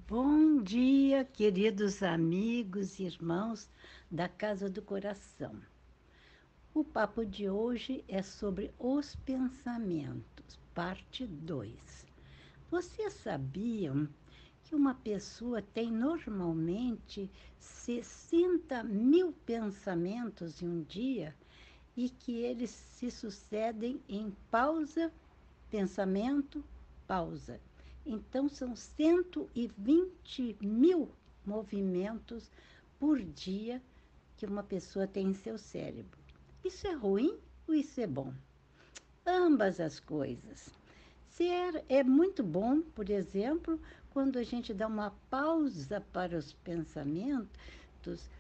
Bom dia, queridos amigos e irmãos da Casa do Coração. O papo de hoje é sobre os pensamentos, parte 2. Vocês sabiam que uma pessoa tem normalmente 60.000 pensamentos em um dia e que eles se sucedem em pausa, pensamento, pausa. Então, são 120.000 movimentos por dia que uma pessoa tem em seu cérebro. Isso é ruim ou isso é bom? Ambas as coisas. É muito bom, por exemplo, quando a gente dá uma pausa para os pensamentos,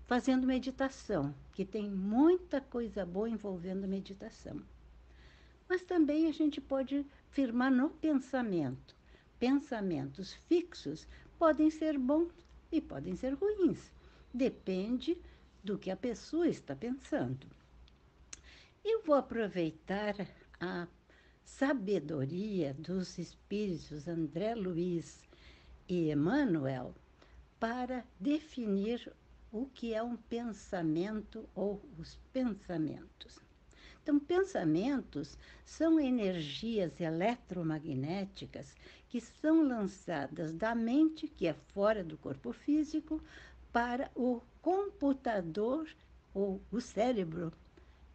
fazendo meditação, que tem muita coisa boa envolvendo meditação. Mas também a gente pode firmar no pensamento. Pensamentos fixos podem ser bons e podem ser ruins. Depende do que a pessoa está pensando. Eu vou aproveitar a sabedoria dos espíritos André Luiz e Emmanuel para definir o que é um pensamento ou os pensamentos. Então, pensamentos são energias eletromagnéticas que são lançadas da mente, que é fora do corpo físico, para o computador ou o cérebro,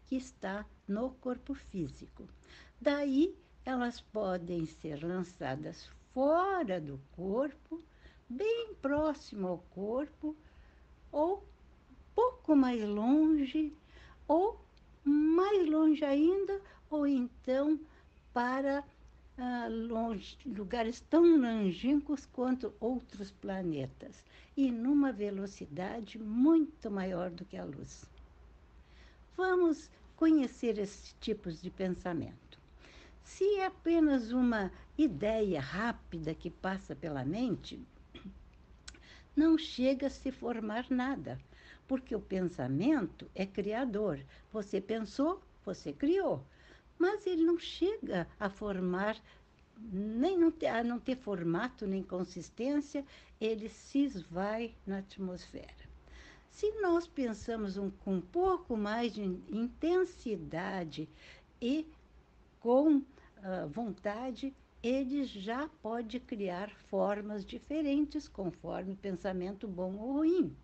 que está no corpo físico. Daí, elas podem ser lançadas fora do corpo, bem próximo ao corpo, ou pouco mais longe, ou mais longe ainda, ou então para lugares tão longínquos quanto outros planetas, e numa velocidade muito maior do que a luz. Vamos conhecer esses tipos de pensamento. Se é apenas uma ideia rápida que passa pela mente, não chega a se formar nada, porque o pensamento é criador. Você pensou, você criou, mas ele não chega a formar, a não ter formato nem consistência, ele se esvai na atmosfera. Se nós pensamos com um pouco mais de intensidade e com vontade, ele já pode criar formas diferentes conforme o pensamento bom ou ruim.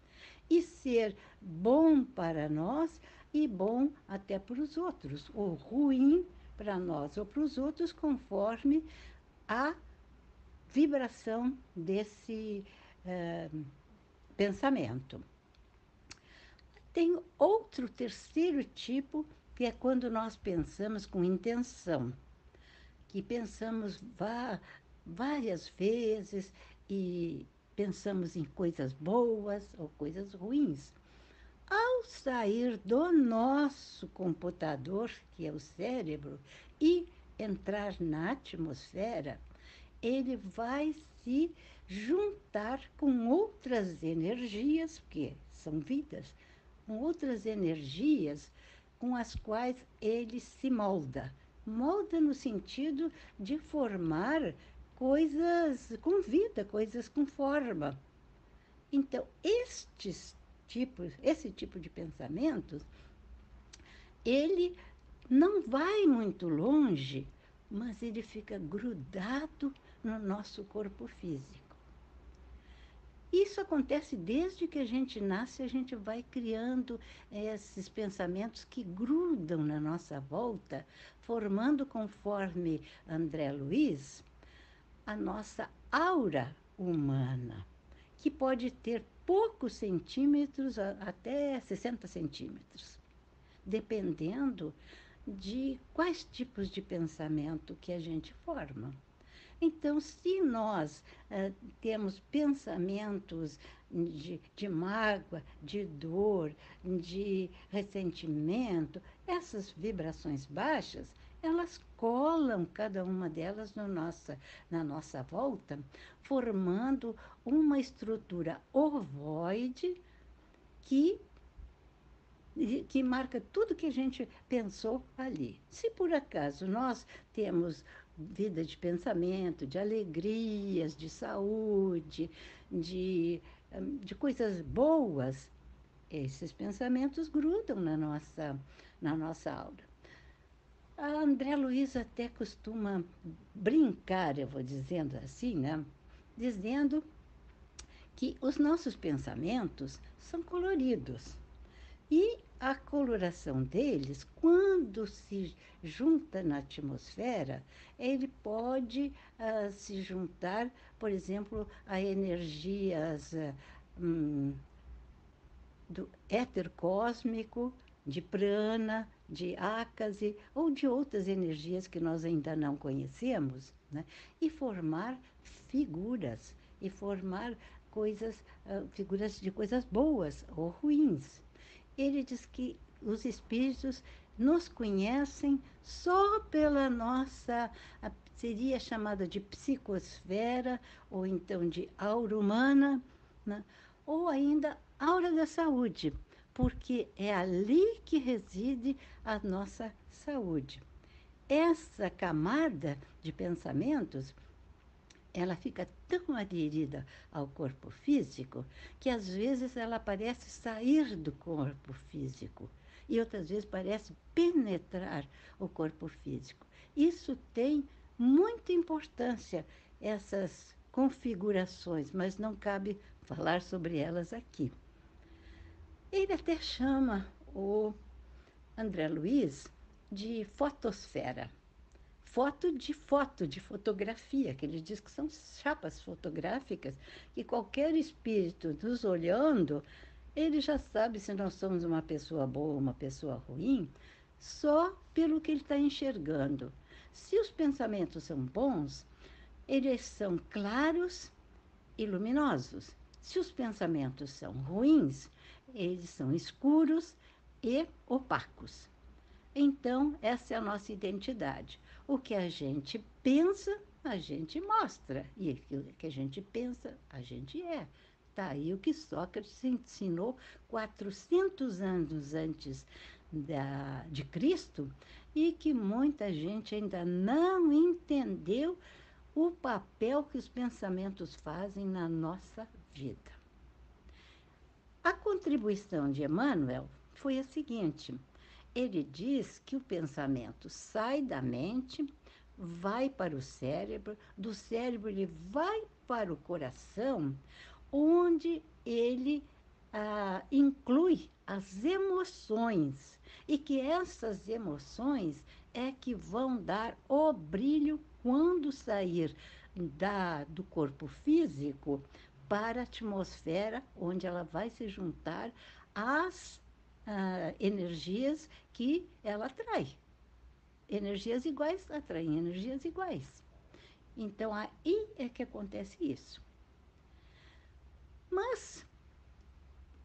E ser bom para nós e bom até para os outros, ou ruim para nós ou para os outros, conforme a vibração desse pensamento. Tem outro terceiro tipo, que é quando nós pensamos com intenção, que pensamos várias vezes e pensamos em coisas boas ou coisas ruins. Ao sair do nosso computador, que é o cérebro, e entrar na atmosfera, ele vai se juntar com outras energias, que são vidas, com outras energias com as quais ele se molda. Molda no sentido de formar coisas com vida, coisas com forma. Então, esse tipo de pensamentos, ele não vai muito longe, mas ele fica grudado no nosso corpo físico. Isso acontece desde que a gente nasce, a gente vai criando esses pensamentos que grudam na nossa volta, formando, conforme André Luiz, a nossa aura humana, que pode ter poucos centímetros, até 60 centímetros, dependendo de quais tipos de pensamento que a gente forma. Então, se nós temos pensamentos de mágoa, de dor, de ressentimento, essas vibrações baixas, elas colam cada uma delas na nossa volta, formando uma estrutura ovoide que marca tudo que a gente pensou ali. Se por acaso nós temos vida de pensamento, de alegrias, de saúde, de, de coisas boas, esses pensamentos grudam na nossa aura. A André Luiz até costuma brincar, eu vou dizendo assim, né? Dizendo que os nossos pensamentos são coloridos. E a coloração deles, quando se junta na atmosfera, ele pode se juntar, por exemplo, a energias do éter cósmico, de prana, de ácase ou de outras energias que nós ainda não conhecemos, né? E formar figuras, e formar coisas, figuras de coisas boas ou ruins. Ele diz que os espíritos nos conhecem só pela nossa, seria chamada de psicosfera, ou então de aura humana, né? Ou ainda aura da saúde, porque é ali que reside a nossa saúde. Essa camada de pensamentos, ela fica tão aderida ao corpo físico que às vezes ela parece sair do corpo físico e outras vezes parece penetrar o corpo físico. Isso tem muita importância, essas configurações, mas não cabe falar sobre elas aqui. Ele até chama o André Luiz de fotosfera. Foto de fotografia, que ele diz que são chapas fotográficas, que qualquer espírito nos olhando, ele já sabe se nós somos uma pessoa boa ou uma pessoa ruim, só pelo que ele está enxergando. Se os pensamentos são bons, eles são claros e luminosos. Se os pensamentos são ruins, eles são escuros e opacos. Então, essa é a nossa identidade. O que a gente pensa, a gente mostra. E aquilo que a gente pensa, a gente é. Está aí o que Sócrates ensinou 400 anos antes de Cristo e que muita gente ainda não entendeu o papel que os pensamentos fazem na nossa vida. A contribuição de Emmanuel foi a seguinte: ele diz que o pensamento sai da mente, vai para o cérebro, do cérebro ele vai para o coração, onde ele inclui as emoções, e que essas emoções é que vão dar o brilho quando sair do corpo físico para a atmosfera, onde ela vai se juntar às energias que ela atrai. Energias iguais atraem energias iguais. Então, aí é que acontece isso. Mas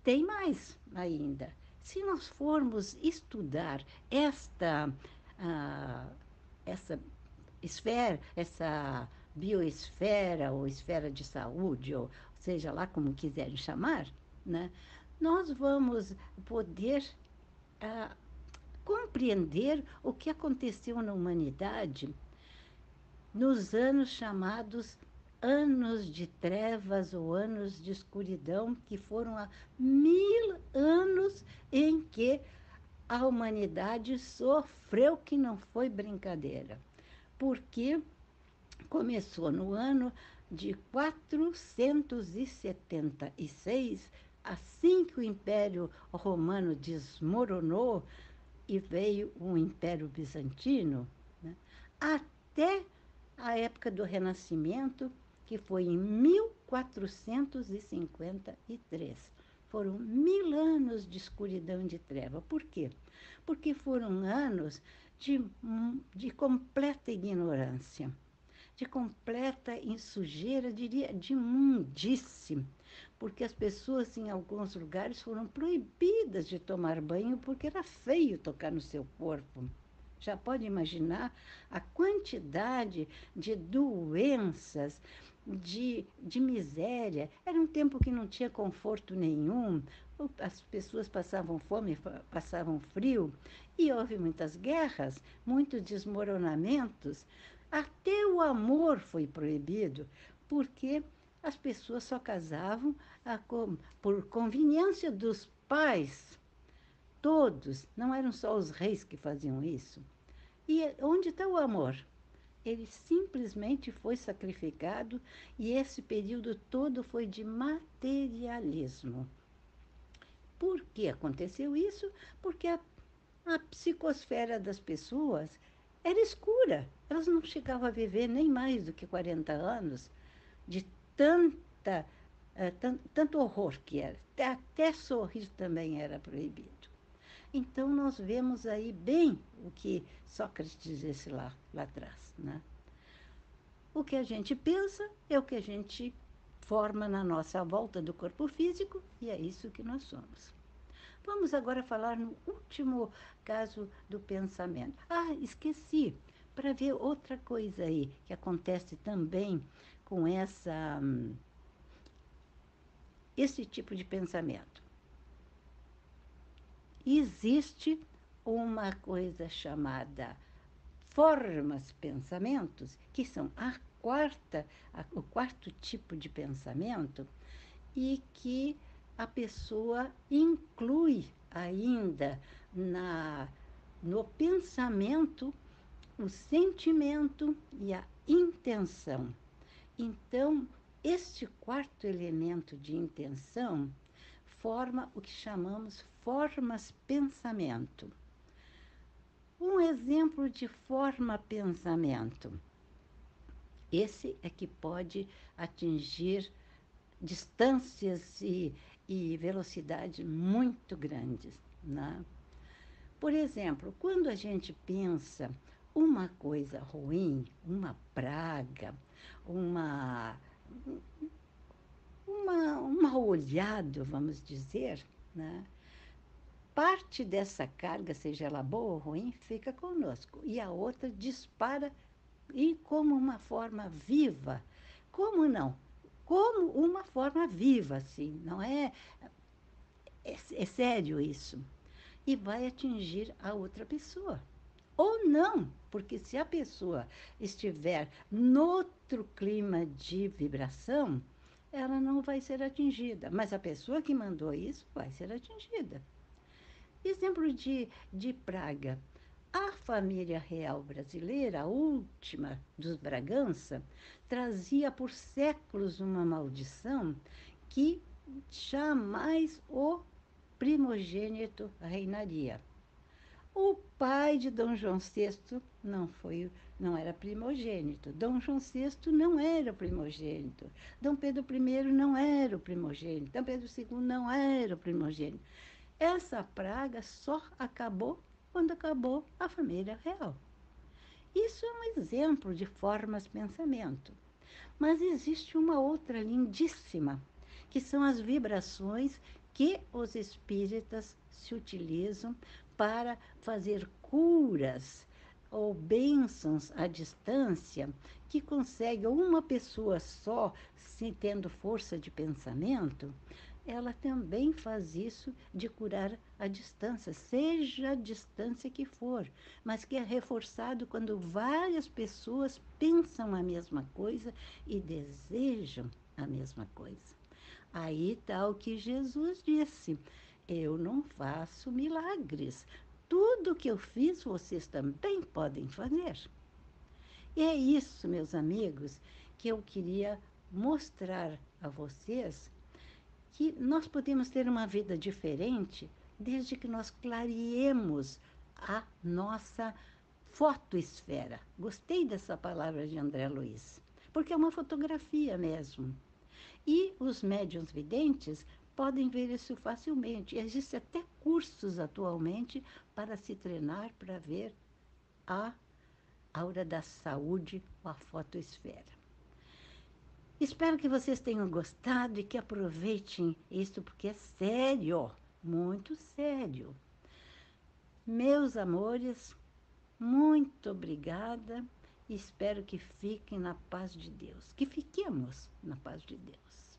tem mais ainda. Se nós formos estudar essa esfera, essa bioesfera ou esfera de saúde, ou seja lá como quiserem chamar, né, nós vamos poder compreender o que aconteceu na humanidade nos anos chamados anos de trevas ou anos de escuridão, que foram há 1000 anos em que a humanidade sofreu, que não foi brincadeira. Porque começou no ano de 476, assim que o Império Romano desmoronou e veio o Império Bizantino, né, até a época do Renascimento, que foi em 1453. Foram 1000 anos de escuridão e de treva. Por quê? Porque foram anos de completa ignorância, de completa sujeira, diria, de imundice, porque as pessoas em alguns lugares foram proibidas de tomar banho porque era feio tocar no seu corpo. Já pode imaginar a quantidade de doenças, de miséria. Era um tempo que não tinha conforto nenhum, as pessoas passavam fome, passavam frio, e houve muitas guerras, muitos desmoronamentos, Até o amor foi proibido, porque as pessoas só casavam por conveniência dos pais. Todos, não eram só os reis que faziam isso. E onde está o amor? Ele simplesmente foi sacrificado e esse período todo foi de materialismo. Por que aconteceu isso? Porque a psicosfera das pessoas era escura. Elas não chegavam a viver nem mais do que 40 anos de tanto horror que era. Até sorrir também era proibido. Então, nós vemos aí bem o que Sócrates disse lá atrás. Né? O que a gente pensa é o que a gente forma na nossa volta do corpo físico e é isso que nós somos. Vamos agora falar no último caso do pensamento. Ah, esqueci, para ver outra coisa aí que acontece também com esse tipo de pensamento. Existe uma coisa chamada formas pensamentos, que são o quarto tipo de pensamento, e que a pessoa inclui ainda no pensamento o sentimento e a intenção. Então, este quarto elemento de intenção forma o que chamamos formas pensamento. Um exemplo de forma pensamento. Esse é que pode atingir distâncias e velocidades muito grandes. Né? Por exemplo, quando a gente pensa uma coisa ruim, uma praga, um mal olhado, vamos dizer, né? Parte dessa carga, seja ela boa ou ruim, fica conosco. E a outra dispara e como uma forma viva. Como não? Como uma forma viva, assim, não é? É sério isso. E vai atingir a outra pessoa. Ou não, porque se a pessoa estiver noutro clima de vibração, ela não vai ser atingida. Mas a pessoa que mandou isso vai ser atingida. Exemplo de praga. A família real brasileira, a última dos Bragança, trazia por séculos uma maldição que jamais o primogênito reinaria. O pai de Dom João VI não era primogênito. Dom João VI não era primogênito. Dom Pedro I não era o primogênito. Dom Pedro II não era o primogênito. Essa praga só acabou quando acabou a família real. Isso é um exemplo de formas de pensamento. Mas existe uma outra lindíssima, que são as vibrações que os espíritas se utilizam para fazer curas ou bênçãos à distância, que consegue uma pessoa só, se tendo força de pensamento, ela também faz isso de curar a distância, seja a distância que for, mas que é reforçado quando várias pessoas pensam a mesma coisa e desejam a mesma coisa. Aí está o que Jesus disse: eu não faço milagres. Tudo que eu fiz, vocês também podem fazer. E é isso, meus amigos, que eu queria mostrar a vocês, que nós podemos ter uma vida diferente desde que nós clareemos a nossa fotoesfera. Gostei dessa palavra de André Luiz, porque é uma fotografia mesmo. E os médiuns videntes podem ver isso facilmente. Existem até cursos atualmente para se treinar para ver a aura da saúde, a fotoesfera. Espero que vocês tenham gostado e que aproveitem isso, porque é sério, muito sério. Meus amores, muito obrigada e espero que fiquem na paz de Deus, que fiquemos na paz de Deus.